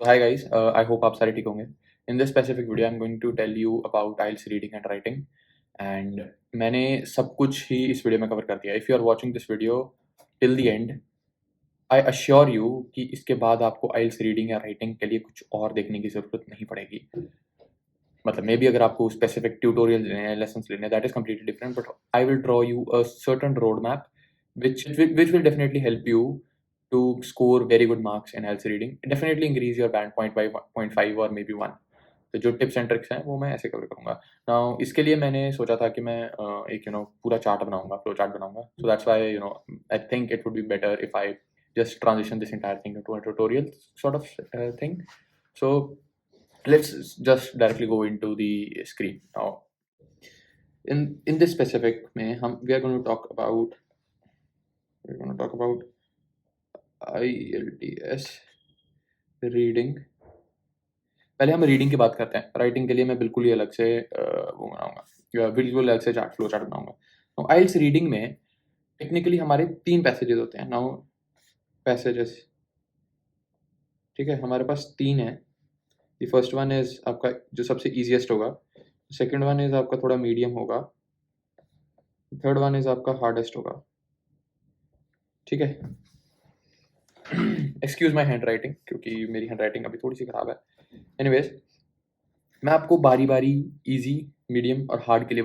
So hi guys, I hope आप सारे ठीक होंगे. In this specific video, I'm going to tell you about IELTS reading and writing. And मैंने सब कुछ ही इस वीडियो में कवर कर दिया. If you are watching this video till the end, I assure you कि इसके बाद आपको IELTS reading या writing के लिए कुछ और देखने की ज़रूरत नहीं पड़ेगी. मतलब मे बी अगर आपको स्पेसिफिक ट्यूटोरियल लेने हैं, लेसन्स लेने हैं, that is completely different, but I will draw you a certain road map which will definitely help you to score very good marks in IELTS reading. Definitely increase your band point by 0.5 or maybe 1. तो जो tips and tricks हैं वो मैं ऐसे cover करूँगा. Now इसके लिए मैंने सोचा था कि मैं एक पूरा चार्ट बनाऊंगा, फ्लो चार्ट बनाऊंगा. So that's why I think it would be better if I just transition this entire thing into a tutorial sort of thing. So let's just directly go into the screen now. In this specific में we are going to talk about IELTS reading. पहले हम reading की बात करते हैं. Writing के लिए मैं बिल्कुल ही अलग से वो बनाऊंगा, बिल्कुल अलग से फ्लो चार्ट बनाऊंगा. IELTS रीडिंग में टेक्निकली हमारे 3 पैसेजेस होते हैं. नाउ पैसेजेस, ठीक है, हमारे पास 3 है. द फर्स्ट वन इज आपका जो सबसे ईजीएस्ट होगा, सेकंड वन इज आपका थोड़ा मीडियम होगा, थर्ड वन इज आपका हार्डेस्ट होगा. ठीक है. एक्सक्यूज माई हैंड राइटिंग, क्योंकि मेरी हैंड राइटिंग अभी थोड़ी सी खराब है. एनीवेज, मैं आपको बारी बारी इजी, मीडियम और हार्ड के लिए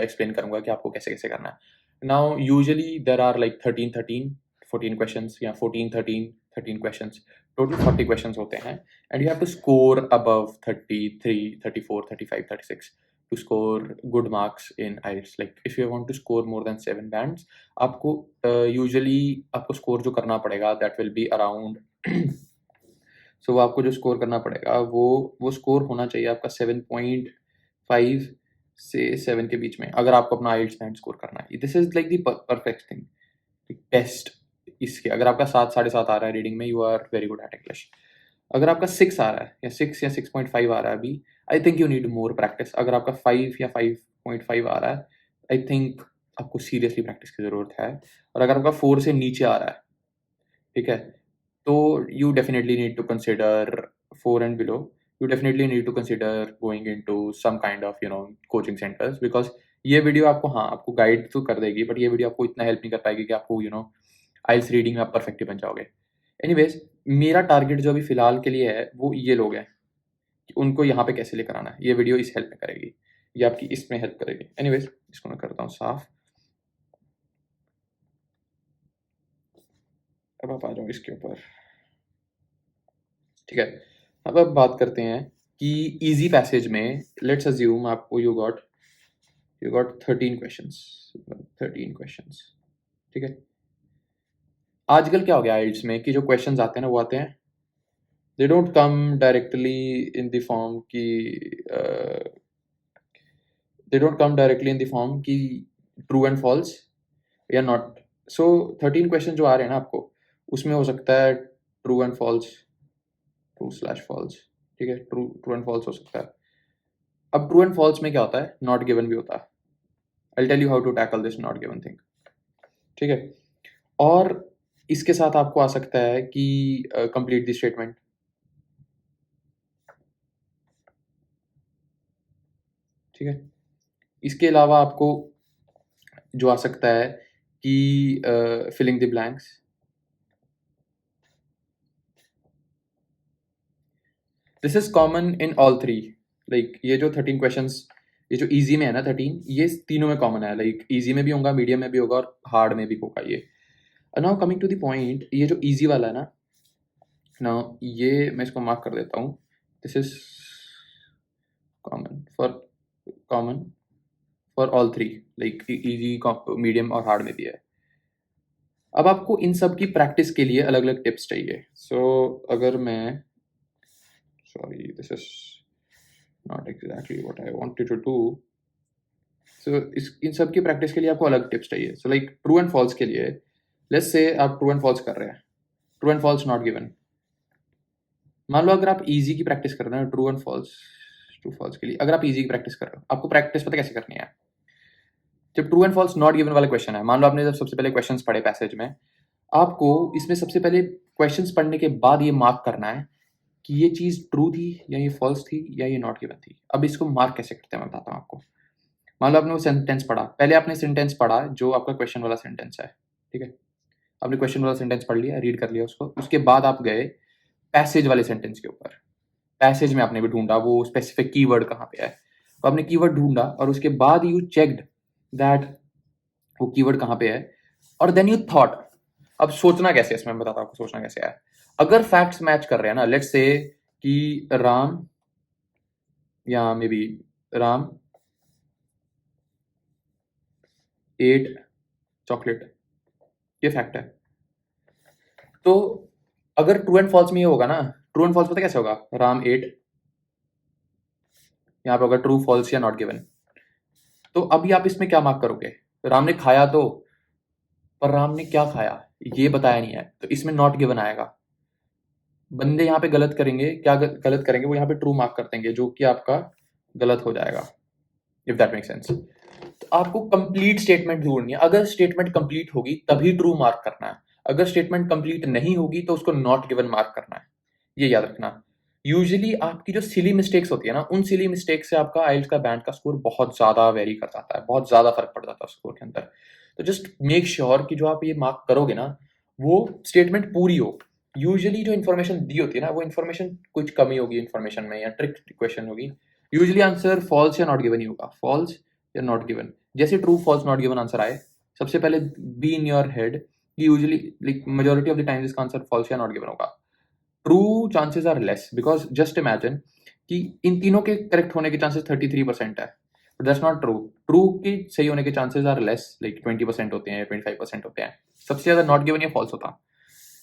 एक्सप्लेन करूंगा कि आपको कैसे कैसे करना है. Now usually there are like 14 questions या 13 क्वेश्चंस. टोटल 40 क्वेश्चंस होते हैं and you have to score above 33, 34, 35, 36 to score good marks in IELTS. Like if you want to score more than 7 bands, आपको usually आपको score जो करना पड़ेगा that will be around so वो आपको जो score करना पड़ेगा वो score होना चाहिए आपका 7.5 से 7 के बीच में, अगर आपको अपना IELTS band score करना है. This is like the perfect thing, best. इसके अगर आपका 7, 7.5 आ रहा है रीडिंग में, you are very good at English. अगर आपका 6 आ रहा है या 6 या 6.5 आ रहा है अभी, I think you need more practice. अगर आपका 5 या 5.5 आ रहा है, आई थिंक आपको सीरियसली प्रैक्टिस की ज़रूरत है. और अगर आपका 4 से नीचे आ रहा है, ठीक है, तो you definitely need to consider 4 and below. You definitely need to consider going into some kind of coaching centres, because ये वीडियो आपको गाइड तो कर देगी, बट ये वीडियो आपको इतना हेल्प नहीं कर पाएगी कि आपको IELTS रीडिंग में आप परफेक्ट ही बन जाओगे. एनीवेज, मेरा टारगेट जो अभी फिलहाल के लिए है वो ये लोग हैं कि उनको यहाँ पे कैसे लेकर आना है. ये वीडियो इस हेल्प में करेगी, ये आपकी इसमें हेल्प करेगी. एनीवेज, इसको मैं करता हूँ साफ. अब आप आ जाओ इसके ऊपर, ठीक है. अब बात करते हैं कि इजी पैसेज में लेट्स अज्यूम आपको यू गॉट 13 क्वेश्चंस, ठीक है. आजकल क्या हो गया IELTS में कि जो क्वेश्चंस आते हैं ना, वो आते हैं, they don't come directly in the form कि ट्रू एंड फॉल्स या नॉट. सो 13 क्वेश्चन जो आ रहे हैं ना आपको, उसमें हो सकता है ट्रू एंड फॉल्स, ट्रू/फॉल्स, ठीक है, ट्रू एंड फॉल्स हो सकता है. अब ट्रू एंड फॉल्स में क्या होता है, नॉट गिवन भी होता है. I'll tell you how to tackle this not given thing, ठीक है. और इसके साथ आपको आ सकता है कि कंप्लीट द स्टेटमेंट, ठीक है. इसके अलावा आपको जो आ सकता है कि filling the blanks. This is common in all 3. Like ये जो 13 क्वेश्चंस, ये जो इजी में है ना 13, ये तीनों में कॉमन है. लाइक इजी में भी होगा, मीडियम में भी होगा और हार्ड में भी होगा. ये now coming to the point, ये जो इजी वाला है ना, नाउ ये मैं इसको मार्क कर देता हूँ. This is common for all 3. Like easy, medium और हार्ड में भी है. अब आपको इन सब की प्रैक्टिस के लिए अलग अलग टिप्स चाहिए. अगर मैं sorry, this is not exactly what I wanted to do. इन सब की प्रैक्टिस के लिए आपको अलग टिप्स चाहिए. लाइक ट्रू एंड फॉल्स के लिए, लेट्स से आप ट्रू एंड फॉल्स कर रहे हैं, true and false not given. मान लो अगर आप इजी की प्रैक्टिस कर रहे हैं, ट्रू फॉल्स के लिए अगर आप इजी की प्रैक्टिस कर रहे हो, आपको प्रैक्टिस पता कैसे करनी है. जब true and false not given वाला क्वेश्चन है, मान लो आपने जब सबसे पहले क्वेश्चंस पढ़े पैसेज में, आपको इसमें सबसे पहले क्वेश्चंस पढ़ने के बाद ये मार्क करना है कि ये चीज़ ट्रू थी या ये फॉल्स थी या ये नॉट गिवन थी। अब इसको मार्क कैसे करते हैं मैं बताता हूँ आपको। मान लो आपने वो सेंटेंस पढ़ा, पहले आपने सेंटेंस पढ़ा जो आपका क्वेश्चन वाला सेंटेंस है, ठीक है? आपने क्वेश्चन वाला सेंटेंस पढ़ लिया, रीड कर लिया उसको, उसके बाद आप गए पैसेज वाले सेंटेंस के ऊपर। पैसेज में आपने भी ढूंढा वो स्पेसिफिक कीवर्ड कहाँ पे है, तो आपने कीवर्ड ढूंढा और उसके बाद यू चेक्ड दैट वो कीवर्ड कहाँ पे है, और देन यू थॉट। अब सोचना कैसे है इसमें, मैं बताता हूँ आपको सोचना कैसे है। अगर फैक्ट्स मैच कर रहे हैं ना, लेट्स से कि राम या maybe Ram ate chocolate, ये फैक्ट है। तो अगर ट्रू एंड फॉल्स में ये होगा ना, ट्रू एंड फॉल्स पता कैसे होगा, राम एट, यहाँ पे होगा ट्रू फॉल्स या नॉट गिवन। तो अभी आप इसमें क्या मार्क करोगे, राम ने खाया तो, पर राम ने क्या खाया ये बताया नहीं है, तो इसमें नॉट गिवन आएगा। बंदे यहाँ पे गलत करेंगे, क्या गलत करेंगे, वो यहाँ पे ट्रू मार्क कर देंगे, जो कि आपका गलत हो जाएगा, इफ दैट मेक सेंस। तो आपको कंप्लीट स्टेटमेंट ढूंढनी है, अगर स्टेटमेंट कंप्लीट होगी तभी ट्रू मार्क करना है, अगर स्टेटमेंट कंप्लीट नहीं होगी तो उसको नॉट गिवन मार्क करना है, ये याद रखना। यूजुअली आपकी जो सिली मिस्टेक्स होती है ना, उन सिली मिस्टेक से आपका आइल्स का बैंड का स्कोर बहुत ज्यादा वेरी कर जाता है, बहुत ज्यादा फर्क पड़ जाता है स्कोर के अंदर। तो जस्ट मेक श्योर कि जो आप ये मार्क करोगे ना, वो स्टेटमेंट पूरी हो। यूजुअली जो इन्फॉर्मेशन दी होती है ना, वो इन्फॉर्मेशन कुछ कमी होगी इन्फॉर्मेशन में, या ट्रिक क्वेश्चन होगी, यूजुअली आंसर फॉल्स या नॉट गिवन ही होगा, फॉल्स या नॉट गिवन। जैसे true false not given answer आए, सबसे पहले बी इन योर हेड कि usually like majority of the times इसका आंसर फॉल्स या नॉट गिवन होगा। True chances are less, because just imagine कि इन तीनों के करेक्ट होने के चांसेस 33% है, but that's not true. True के सही होने के चांसेस आर लेस, लाइक 20% होते हैं, 25% होते हैं। सबसे ज्यादा नॉट गिवन या फॉल्स होता।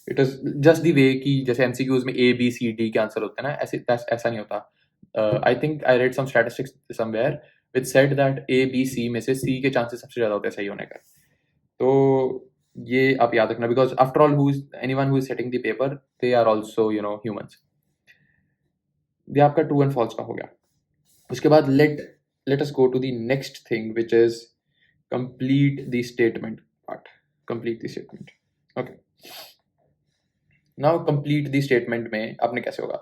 It is just the way कि जैसे एमसीक्यूज में ए बी सी डी के आंसर होते हैं ना, ऐसे ऐसा नहीं होता। I think I read some statistics somewhere which said that A B C में से सी के चांसेस सबसे ज्यादा होते हैं सही होने का। तो ये आप याद रखना, because after all who is anyone who is setting the paper, they are also humans. ये आपका ट्रू एंड फॉल्स का हो गया। उसके बाद let us go to the next thing which is complete the statement part. Complete the statement, okay. Now complete the statement में आपने कैसे होगा,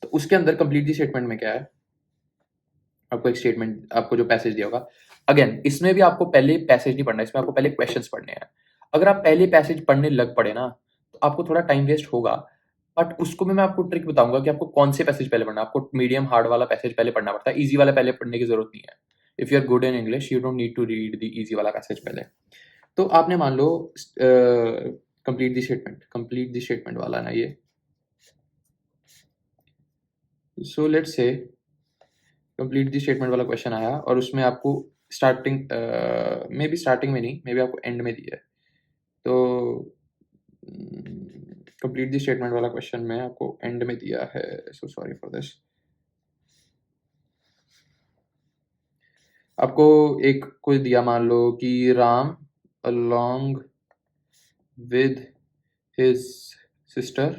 तो उसके अंदर कंप्लीट द स्टेटमेंट में क्या है, आपको एक स्टेटमेंट, आपको जो पैसेज दिया होगा, अगेन इसमें भी आपको पहले पैसेज नहीं पढ़ना, इसमें आपको पहले क्वेश्चंस पढ़ने हैं। अगर आप पहले पैसेज पढ़ने लग पड़े ना, तो आपको थोड़ा टाइम वेस्ट होगा, बट उसको मैं आपको ट्रिक बताऊंगा कि आपको कौन से पैसेज पहले पढ़ना है। आपको मीडियम हार्ड वाला पैसेज पहले पढ़ना पड़ता है, इजी वाला पहले पढ़ने की जरूरत नहीं है। If you are good in English you don't need to read the easy वाला पैसेज पहले। तो आपने मान लो complete the statement, complete the statement वाला ना ये, so let's say complete the statement वाला क्वेश्चन आया और उसमें आपको स्टार्टिंग मे बी स्टार्टिंग में नहीं, मे बी आपको एंड में दिया है। तो कंप्लीट दी स्टेटमेंट वाला क्वेश्चन में आपको एंड में दिया है, सो सॉरी फॉर दिस। आपको एक कुछ दिया, मान लो कि Ram along with his sister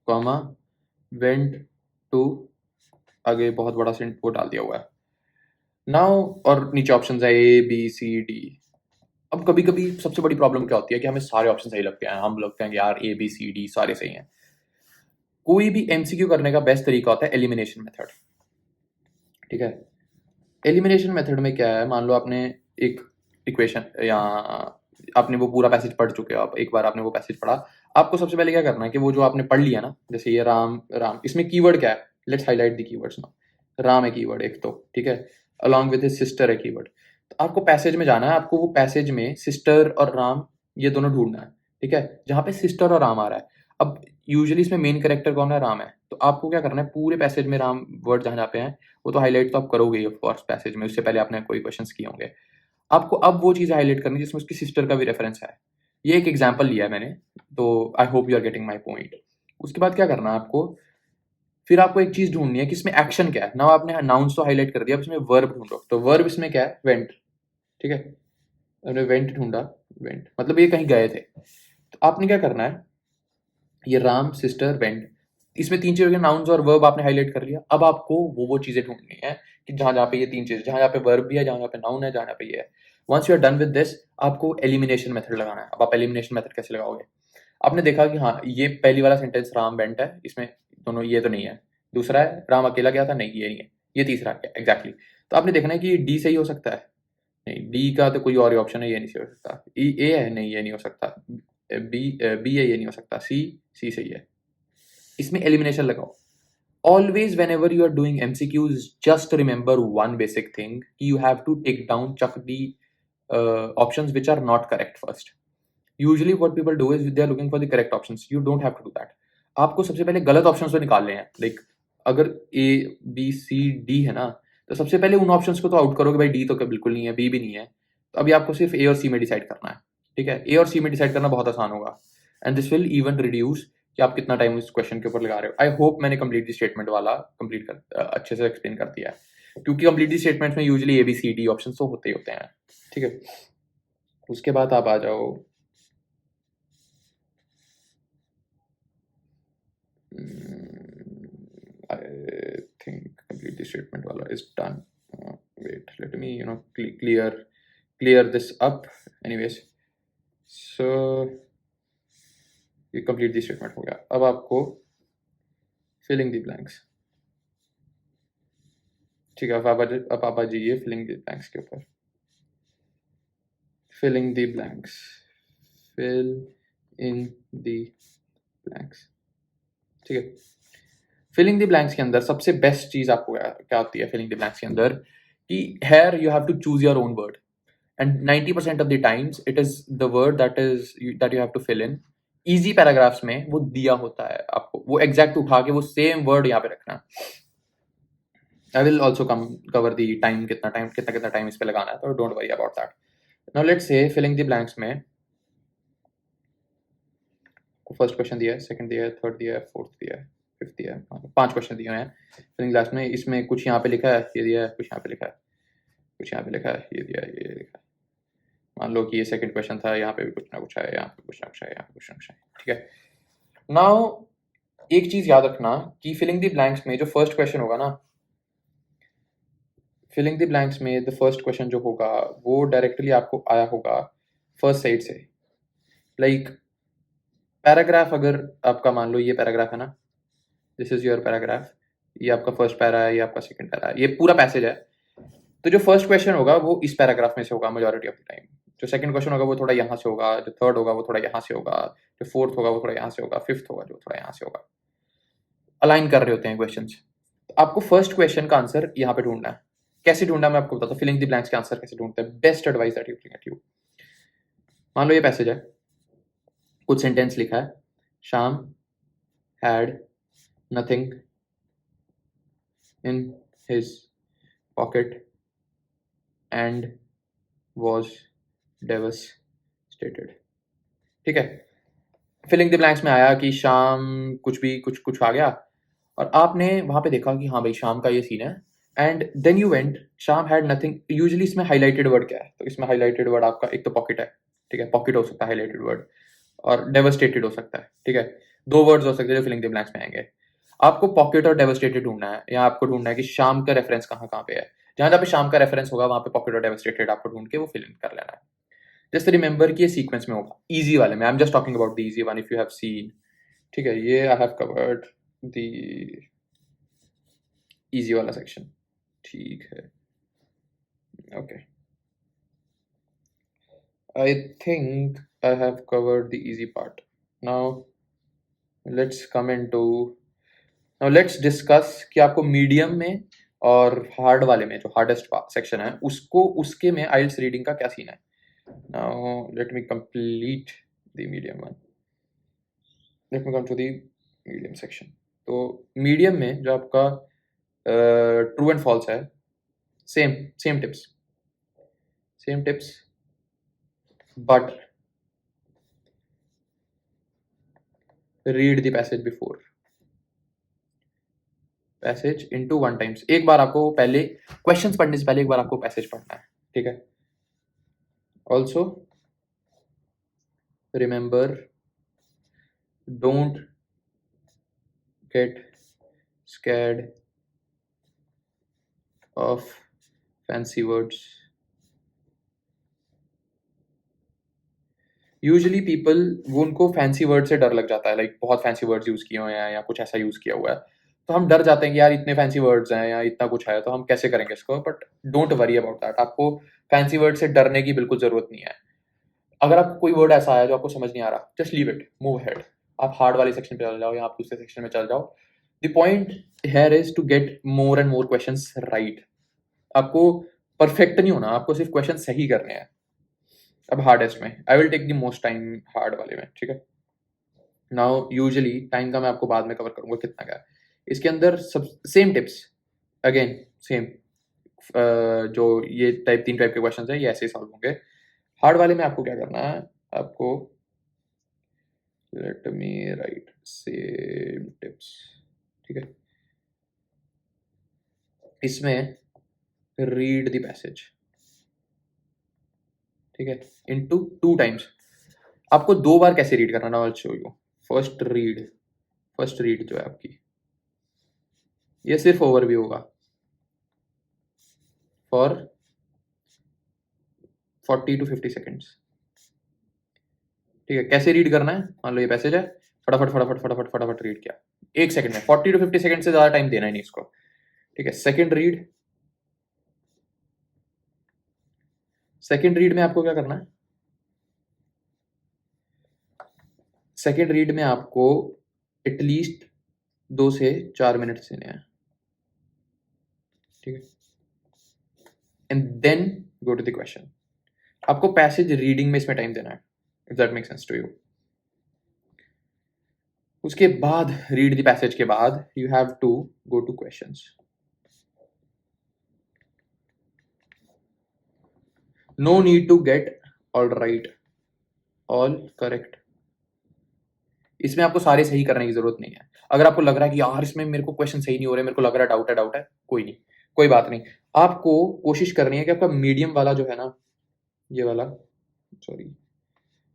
comma went to, आगे बहुत बड़ा सेंट वो डाल दिया हुआ है नाउ, और नीचे ऑप्शंस है ए बी सी डी। अब कभी कभी सबसे बड़ी प्रॉब्लम क्या होती है कि हमें सारे ऑप्शन सही लगते हैं, हम लगते हैं कि यार ए बी सी डी सारे सही हैं। कोई भी एमसीक्यू करने का बेस्ट तरीका होता है एलिमिनेशन मेथड, ठीक है। एलिमिनेशन मेथड में क्या है, मान लो आपने एक इक्वेशन या आपने वो पूरा पैसेज पढ़ चुके हो, आप एक बार आपने वो पैसेज पढ़ा, आपको सबसे पहले क्या करना है कि वो जो आपने पढ़ लिया ना, जैसे ये राम राम, इसमें कीवर्ड क्या है, लेट्स हाईलाइट द कीवर्ड्स ना। राम है कीवर्ड एक तो, ठीक है, अलॉन्ग विद हिज सिस्टर है कीवर्ड। तो आपको पैसेज में जाना है, आपको वो पैसेज में सिस्टर और राम ये दोनों ढूंढना है, ठीक है, जहाँ पे सिस्टर और राम आ रहा है। अब यूजुअली इसमें मेन कैरेक्टर कौन है, राम है, तो आपको क्या करना है, पूरे पैसेज में राम वर्ड जहाँ जहाँ पे हैं वो तो हाईलाइट तो आप करोगे ही ऑफकोर्स पैसेज में, उससे पहले आपने कोई क्वेश्चंस किए होंगे। आपको अब वो चीज़ हाईलाइट करनी है जिसमें उसकी सिस्टर का भी रेफरेंस है। ये एक एग्जांपल लिया है मैंने, तो I hope you are getting my point. उसके बाद क्या करना है आपको, फिर आपको एक चीज ढूंढनी है कि इसमें एक्शन क्या है ना। आपने नाउन्स तो हाईलाइट कर दिया, अब इसमें वर्ब ढूंढो, तो वर्ब इसमें क्या है, वेंट, ठीक है। आपने वेंट ढूंढा, वेंट मतलब ये कहीं गए थे, तो आपने क्या करना है, ये राम सिस्टर वेंट, इसमें तीन चीजों के नाउन्स और वर्ब आपने हाईलाइट कर लिया। अब आपको वो चीजें ढूंढनी है कि जहां जहां पे ये तीन चीज, जहां जहां पे वर्ब भी है, जहां जहां पे नाउन है, जहां जहां पे ये है। Once you are done with this, आपको एलिमिनेशन मेथड लगाना है। अब आप एलिमिनेशन मेथड कैसे लगाओगे, आपने देखा कि हाँ ये पहली वाला सेंटेंस राम वेंट है, इसमें दोनों ये तो नहीं है। दूसरा है राम अकेला गया था, नहीं ये नहीं है। ये तीसरा है एग्जैक्टली। तो आपने देखना है कि डी सही हो सकता है, नहीं डी का तो कोई और ही ऑप्शन है, ये नहीं सही हो सकता। ए है, नहीं ये नहीं हो सकता। बी है, ये नहीं हो सकता। सी सही है। इसमें एलिमिनेशन लगाओ। Always whenever you are doing MCQs, just remember one basic thing: you have to take down, chuck the options which are not correct first. Usually what people do is they are looking for the correct options. You don't have to do that. आपको सबसे पहले गलत options तो निकालने हैं। Like अगर ए B C D है ना, तो सबसे पहले उन ऑप्शंस को तो आउट करो कि भाई डी तो बिल्कुल नहीं है, बी भी नहीं है। तो अभी आपको सिर्फ ए और सी में डिसाइड करना है। ठीक है, ए और सी में डिसाइड करना बहुत आसान होगा, and this will even reduce कि आप कितना टाइम इस क्वेश्चन के ऊपर लगा रहे हो। आई होप मैंने कंप्लीट दी स्टेटमेंट वाला अच्छे से एक्सप्लेन कर दिया है, क्योंकि कंप्लीट दी स्टेटमेंट में usually A B C D option तो होते ही होते हैं। ठीक है, उसके बाद आप आ जाओ I think complete the statement wala is done. Wait, let me clear this up. Anyways, so ये complete the statement हो गया। अब आपको filling the blanks, ठीक है। अब आप आ जाइए filling the blanks के ऊपर। filling the blanks, fill in the blanks, ठीक है। फिलिंग द ब्लैंक्स के अंदर सबसे बेस्ट चीज आपको क्या होती है फिलिंग द ब्लैंक्स के अंदर, कि here you have to choose your own word, and 90% of the times it is the word that you have to fill in. Easy paragraphs में वो दिया होता है, आपको वो एग्जैक्ट उठा के वो सेम वर्ड यहाँ पे रखना। I will also cover the time, कितना टाइम इस पे लगाना है, तो don't worry about that. Now let's say filling the blanks में फर्स्ट क्वेश्चन दिया है, सेकंड दिया है, थर्ड दिया है, फोर्थ दिया है, फिफ्थ दिया है, 5 क्वेश्चन दिए हुए हैं फिलिंग क्लास में। इसमें कुछ यहाँ पे लिखा है, ये दिया है, कुछ यहाँ पे लिखा है, कुछ यहाँ पे लिखा है, ये दिया है, ये लिखा है। मान लो कि ये सेकंड क्वेश्चन था, यहाँ पे भी कुछ ना कुछ है, यहाँ पे कुछ ना कुछ है, यहाँ पे कुछ ना कुछ है। ठीक है, नाउ एक चीज याद रखना कि फिलिंग द ब्लैंक्स में जो फर्स्ट क्वेश्चन होगा ना, फिलिंग द ब्लैंक्स में द फर्स्ट क्वेश्चन जो होगा वो डायरेक्टली आपको आया होगा फर्स्ट साइड से। लाइक पैराग्राफ, अगर आपका मान लो ये पैराग्राफ है ना, दिस इज योर पैराग्राफ, ये आपका फर्स्ट पैरा है, ये आपका सेकंड पैरा है, ये पूरा पैसेज है। तो जो फर्स्ट क्वेश्चन होगा वो इस पैराग्राफ में से होगा मेजॉरिटी ऑफ द टाइम। जो सेकंड क्वेश्चन होगा वो थोड़ा यहाँ से होगा, जो थर्ड होगा वो थोड़ा यहाँ से होगा, जो फोर्थ होगा वो थोड़ा यहाँ से होगा, फिफ्थ होगा जो थोड़ा यहाँ से होगा। अलाइन कर रहे होते हैं क्वेश्चन। आपको फर्स्ट क्वेश्चन का आंसर यहाँ पे ढूंढना है। कैसे ढूंढना मैं आपको बताता हूँ, फिलिंग द ब्लैंक्स के आंसर कैसे ढूंढते हैं। Best advice that you can get you. मान लो ये पैसेज है, कुछ सेंटेंस लिखा है, शाम had nothing in his pocket and was devastated। ठीक है, फिलिंग द ब्लैंक्स में आया कि शाम कुछ आ गया, और आपने वहां पे देखा कि हाँ भाई शाम का ये सीन है, एंड देन यू वेंट शाम हैड नथिंग। यूजुअली इसमें हाईलाइटेड वर्ड क्या है, तो इसमें हाईलाइटेड वर्ड आपका एक तो पॉकेट है। ठीक है, पॉकेट हो सकता है हाईलाइटेड वर्ड, और डेवस्टेटेड हो सकता है। ठीक है, 2 वर्ड्स हो सकते हैं जो फिलिंग द ब्लैंक्स में आएंगे। आपको पॉकेट और डेवस्टेटेड ढूंढना है, या आपको ढूंढना है कि शाम का रेफरेंस कहाँ कहाँ पे है। जहां जहाँ पे शाम का रेफरेंस होगा वहां पे पॉकेट और डेवस्टेटेड आपको ढूंढ के वो फिल इन कर लेना है। जस्ट रिमेंबर कि ये सीक्वेंस में होगा, इजी वाले में। I am just talking about the easy one if you have seen. ठीक है, ये I have covered the easy वाला सेक्शन। ठीक है, okay, I think I have covered the easy part. Now let's come into, now let's discuss कि आपको medium में और हार्ड वाले में, जो हार्डेस्ट सेक्शन है उसको, उसके में आइल्स रीडिंग का क्या सीन है। Now let me complete the medium one, let me come to the medium section. तो मीडियम में जो आपका ट्रू एंड फॉल्स है, same tips but read the passage before, passage into 1 times. एक बार आपको पहले क्वेश्चंस पढ़ने से पहले एक बार आपको पैसेज पढ़ना है। ठीक है, also remember don't get scared of fancy words, usually people वो उनको फैंसी वर्ड से डर लग जाता है, लाइक बहुत फैंसी वर्ड्स यूज़ किए हुए हैं या कुछ ऐसा यूज़ किया हुआ है, तो हम डर जाते हैं कि यार इतने फैंसी वर्ड्स हैं या इतना कुछ है तो हम कैसे करेंगे इसको। But don't worry about that, आपको फैंसी वर्ड से डरने की बिल्कुल ज़रूरत नहीं है। अगर आपको कोई वर्ड ऐसा आया जो आपको समझ नहीं आ रहा, just leave it, move head. आप हार्ड वाले सेक्शन पे चल जाओ या आप दूसरे सेक्शन में चल जाओ। The point here is to get more and more questions right. आपको परफेक्ट नहीं होना, आपको सिर्फ क्वेश्चन सही करने हैं। अब हार्डेस्ट में I will take the most time hard वाले में, ठीक है। नाउ यूजुअली टाइम का मैं आपको बाद में कवर करूंगा कितना क्या है इसके अंदर। सब सेम टिप्स, अगेन सेम, जो ये तीन टाइप के क्वेश्चन है ये ऐसे ही सॉल्व होंगे। हार्ड वाले में आपको क्या करना है, आपको let me right same tips, ठीक है। इसमें रीड द पैसेज, ठीक है, इनटू 2 टाइम्स। आपको 2 बार कैसे रीड करना, I will show you. First read जो है आपकी, ये सिर्फ ओवरव्यू होगा फॉर 40 to 50 सेकेंड्स, ठीक है। कैसे रीड करना है, मान लो ये पैसेज है, फटाफट फटाफट फटाफट फटाफट रीड किया 1 सेकंड में। 40 to 50 सेकंड से ज्यादा टाइम देना ही नहीं इसको, ठीक है। सेकंड रीड में आपको क्या करना है, सेकंड रीड में आपको एटलीस्ट 2 से 4 मिनट देने हैं, ठीक है। And then go to the question. आपको पैसेज रीडिंग में इसमें टाइम देना है, if that make sense to you. उसके बाद रीड द पैसेज के बाद you have to go to questions. No need to get all right all correct, इसमें आपको सारे सही करने की जरूरत नहीं है। अगर आपको लग रहा है कि यार इसमें मेरे को क्वेश्चन सही नहीं हो रहे, मेरे को लग रहा है डाउट है, कोई नहीं, कोई बात नहीं। आपको कोशिश करनी है कि आपका मीडियम वाला जो है ना, ये वाला, सॉरी,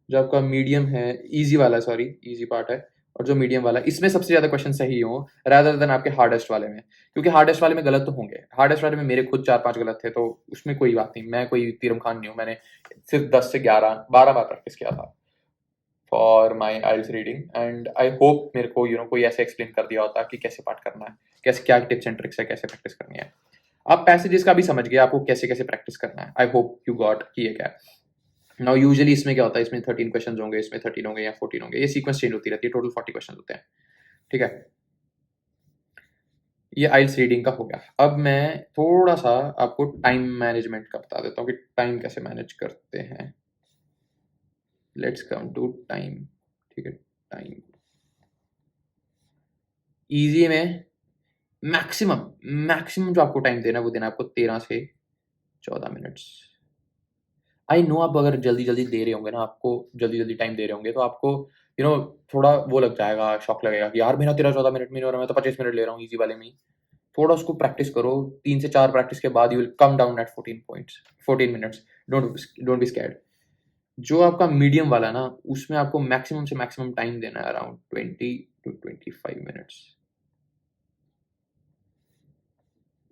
जो आपका मीडियम है, इजी वाला, सॉरी इजी पार्ट है, और जो मीडियम वाला, इसमें सबसे ज्यादा क्वेश्चन सही हो रादर देन आपके हार्डेस्ट वाले में। क्योंकि हार्डेस्ट वाले में गलत तो होंगे, हार्डेस्ट वाले में मेरे खुद 4-5 गलत थे, तो उसमें कोई बात नहीं, मैं कोई तीरम खान नहीं हूँ, मैंने सिर्फ 10 से 12 बार प्रैक्टिस किया था for my IELTS reading. And I hope मेरे को कोई ऐसे एक्सप्लेन कर दिया होता कि कैसे पाठ करना है, कैसे क्या टिप्स एंड ट्रिक्स है, कैसे प्रैक्टिस करनी है। आप पैसेजेस का भी समझ गए, आपको कैसे कैसे प्रैक्टिस करना है। आई होप यू गॉट कि ये क्या है। नाउ यूजुअली इसमें क्या होता है, इसमें 13 क्वेश्चन होंगे, इसमें 13 होंगे या 14 होंगे, ये सीक्वेंस चेंज होती रहती है, टोटल 40 क्वेश्चन होते हैं, ठीक है। ये आइल्स रीडिंग का हो गया। अब मैं थोड़ा सा आपको टाइम मैनेजमेंट का बता देता हूँ कि टाइम कैसे मैनेज करते हैं। लेट्स कम टू टाइम, ठीक है। टाइम इजी में मैक्सिमम मैक्सिमम जो आपको टाइम देना है वो देना है आपको 13 से 14 मिनट्स। आई नो आप अगर जल्दी जल्दी दे रहे होंगे ना, आपको जल्दी जल्दी टाइम दे रहे होंगे, तो आपको थोड़ा वो लग जाएगा, शॉक लगेगा कि यार मेरा 13-14 मिनट में नहीं हो रहा, मैं तो 25 मिनट ले रहा हूँ इजी वाले में ही। थोड़ा उसको प्रैक्टिस करो, 3 से 4 प्रैक्टिस के बाद you will come down at 14 minutes. Don't be scared. जो आपका मीडियम वाला है ना, उसमें आपको मैक्सिमम से मैक्सिमम टाइम देना है around 20 to 25 minutes,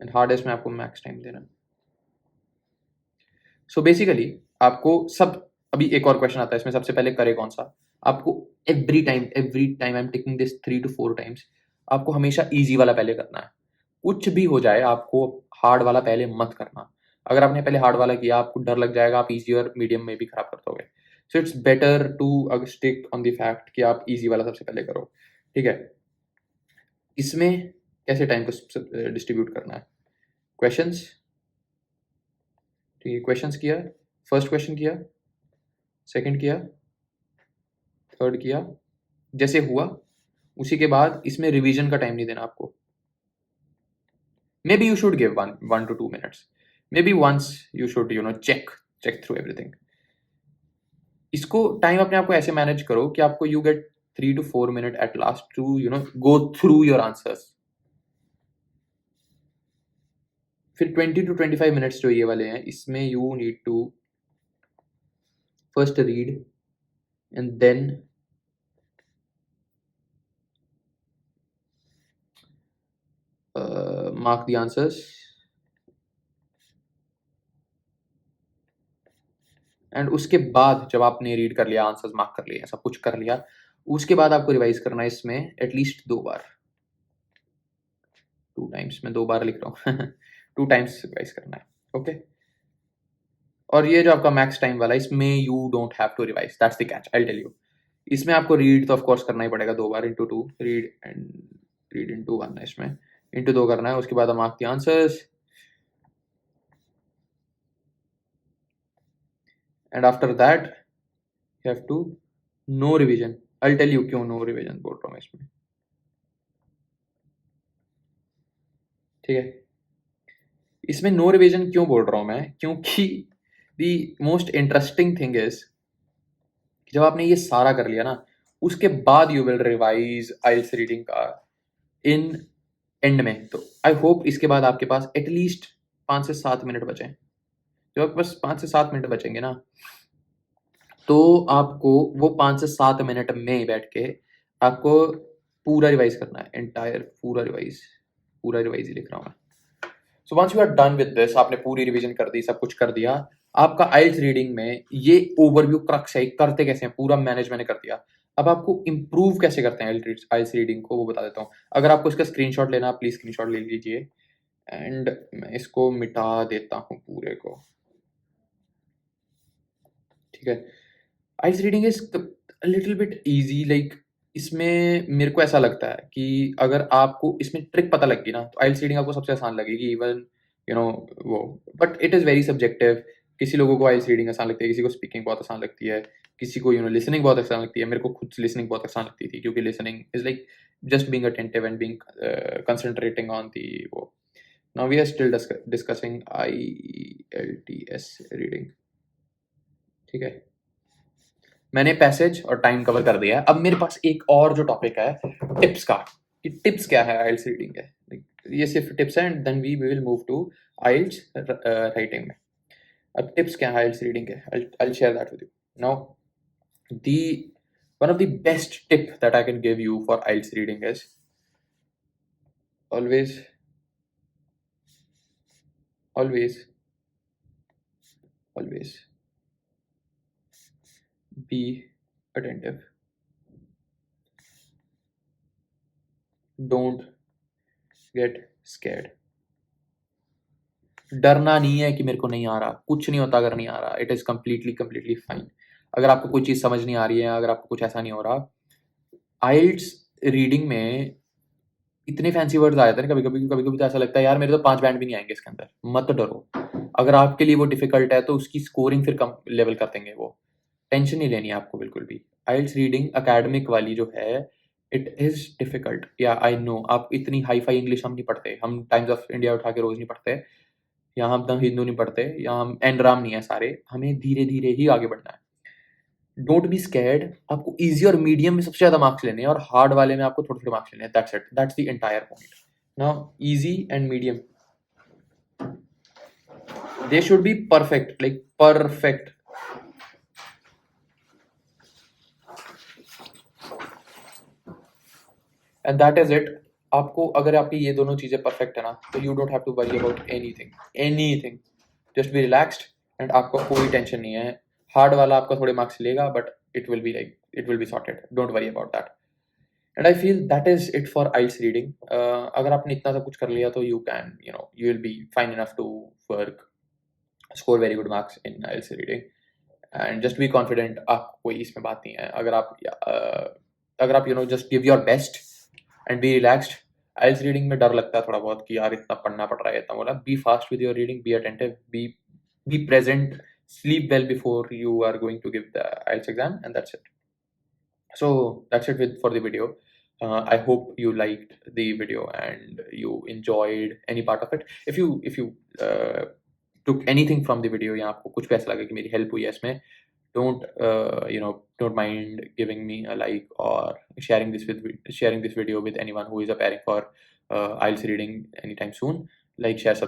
and hardest में आपको मैक्स टाइम देना है। सो बेसिकली आपको सब, अभी एक और क्वेश्चन आता है इसमें, सबसे पहले करे कौन सा। आपको every time I am taking this 3 to 4 times, आपको हमेशा इजी वाला पहले करना है। कुछ भी हो जाए आपको हार्ड वाला पहले मत करना। अगर आपने पहले हार्ड वाला किया, आपको डर लग जाएगा, आप इजी और मीडियम में भी खराब कर दोगे। So it's better to stick on the fact कि आप इजी वाला सबसे पहले करो, ठीक है। इसमें कैसे टाइम को डिस्ट्रीब्यूट करना है, क्वेश्चंस, ठीक है। क्वेश्चंस किया, फर्स्ट क्वेश्चन किया, सेकंड किया, थर्ड किया, जैसे हुआ उसी के बाद इसमें रिवीजन का टाइम नहीं देना आपको। Maybe you should give 1 to 2 minutes. Maybe once you should check through everything. इसको टाइम अपने आप को ऐसे मैनेज करो कि आपको you get 3 to 4 minute at last to go through your answers. फिर 20 to 25 minutes जो ये वाले हैं, इसमें you need to first read and then mark the answers and उसके बाद जब आपने रीड कर लिया, आंसर्स मार्क कर लिया, सब कुछ कर लिया, उसके बाद आपको रिवाइज करना है इसमें एटलीस्ट 2 बार। 2 टाइम्स, मैं 2 बार लिख रहा हूँ 2 टाइम्स रिवाइज करना है, ओके। और ये जो आपका मैक्स टाइम वाला, इसमें you don't have to revise, that's the catch, I tell you. इसमें आपको रीड तो ऑफ कोर्स करना ही पड़ेगा 2 बार, इंटू 2, रीड इंटू 1 है इसमें, इंटू 2 करना है, उसके बाद mark the answers, and after that you have to no revision. I tell you क्यों नो रिविजन बोल रहा हूँ इसमें, ठीक है। इसमें नो रिविजन क्यों बोल रहा हूँ मैं, क्योंकि the most interesting thing is जब आपने ये सारा कर लिया ना, उसके बाद you will revise IELTS reading का इन एंड में। तो आई होप इसके बाद आपके पास एटलीस्ट 5 से 7 मिनट बचे। जब आपके पास 5 से 7 मिनट बचेंगे ना, तो आपको वो 5 से 7 मिनट में बैठ के आपको पूरा रिवाइज करना है, एंटायर पूरा रिवाइज ही लिख रहा हूँ मैं। So once you are done with this, आपने पूरी रिवीजन कर दी, सब कुछ कर दिया, आपका आइल्स रीडिंग में ये ओवरव्यू क्रक्स है, करते कैसे हैं पूरा मैनेज मैंने कर दिया। अब आपको इंप्रूव कैसे करते हैं आइल्स रीडिंग को, वो बता देता हूँ। अगर आपको इसका स्क्रीनशॉट लेना, प्लीज स्क्रीनशॉट ले लीजिए, एंड मैं इसको मिटा देता हूँ पूरे को, ठीक है। IELTS reading is little bit easy, like इसमें मेरे को ऐसा लगता है कि अगर आपको इसमें ट्रिक पता लग गई ना, तो आइल्स रीडिंग आपको सबसे आसान लगेगी, इवन यू नो वो, but it is very subjective. किसी लोगों को आइल्स रीडिंग आसान लगती है, किसी को स्पीकिंग बहुत आसान लगती है, किसी को लिसनिंग बहुत आसान लगती है। मेरे को खुद लिसनिंग बहुत आसान लगती थी, क्योंकि listening is like just being attentive and being concentrating on the वो। Now we are still discussing IELTS reading, ठीक है। मैंने पैसेज और टाइम कवर कर दिया है। अब मेरे पास एक और जो टॉपिक है टिप्स का, कि टिप्स क्या है आइल्स रीडिंग है। ये सिर्फ टिप्स है, and then we will move to IELTS writing में। अब टिप्स क्या है आइल्स रीडिंग के, I'll share that with you now. The one of the best tip that I can give you for IELTS reading is always be attentive. Don't get scared. डरना नहीं है कि मेरे को नहीं आ रहा, कुछ नहीं होता अगर नहीं आ रहा, इट इज़ कम्प्लीटली फाइन। अगर आपको कोई चीज़ समझ नहीं आ रही है, अगर आपको कुछ ऐसा नहीं हो रहा, आइल्स रीडिंग में इतने फैंसी वर्ड्स आ जाते हैं कभी-कभी तो ऐसा लगता है यार मेरे तो 5 बैंड भी नहीं आएँगे इसके अंदर। मत डरो, अगर आपके लिए वो डिफ़िकल्ट है तो उसकी स्कोरिंग फिर कम लेवल कर देंगे वो। टेंशन नहीं लेनी है आपको बिल्कुल भी। आइल्स रीडिंग एकेडमिक वाली जो है, इट इज़ डिफ़िकल्ट, या आई नो आप इतनी हाई-फाई इंग्लिश हम नहीं पढ़ते, हम टाइम्स ऑफ इंडिया उठा के रोज़ नहीं पढ़ते। यहाँ हम द हिंदू नहीं पढ़ते, यहाँ हम एनराम नहीं है सारे, हमें धीरे-धीरे ही आगे बढ़ना है। डोंट बी स्कैर्ड, आपको ईज़ी और मीडियम में सबसे ज़्यादा मार्क्स लेने हैं और हार्ड वाले में आपको थोड़े-थोड़े मार्क्स लेने हैं, that's it, that's the entire point. Now easy and medium, they should be perfect, like perfect. And that is it. आपको अगर आपकी ये दोनों चीज़ें परफेक्ट है ना, तो you don't have to worry about anything. Just be relaxed, and आपको कोई टेंशन नहीं है। हार्ड वाला आपका थोड़े मार्क्स लेगा, but it will be sorted, don't worry about that. And I feel that is it for IELTS reading. अगर आपने इतना सब कुछ कर लिया तो you can you will be fine enough to work, score very good marks in IELTS reading, and just be confident. आप कोई इसमें बात नहीं है, अगर आप just give your best and be relaxed. IELTS reading में डर लगता है थोड़ा बहुत कि यार इतना पढ़ना पड़ रहा है, इतना बोला। Be fast with your reading, be attentive, be present, sleep well before you are going to give the IELTS exam, and that's it. So that's it for the video. I hope you liked the video and you enjoyed any part of it. If you took anything from the video, या आपको कुछ भी ऐसा लगा कि मेरी help हुई है इसमें, don't mind giving me a like or sharing this video with anyone who is preparing for IELTS reading anytime soon. Like, share, subscribe.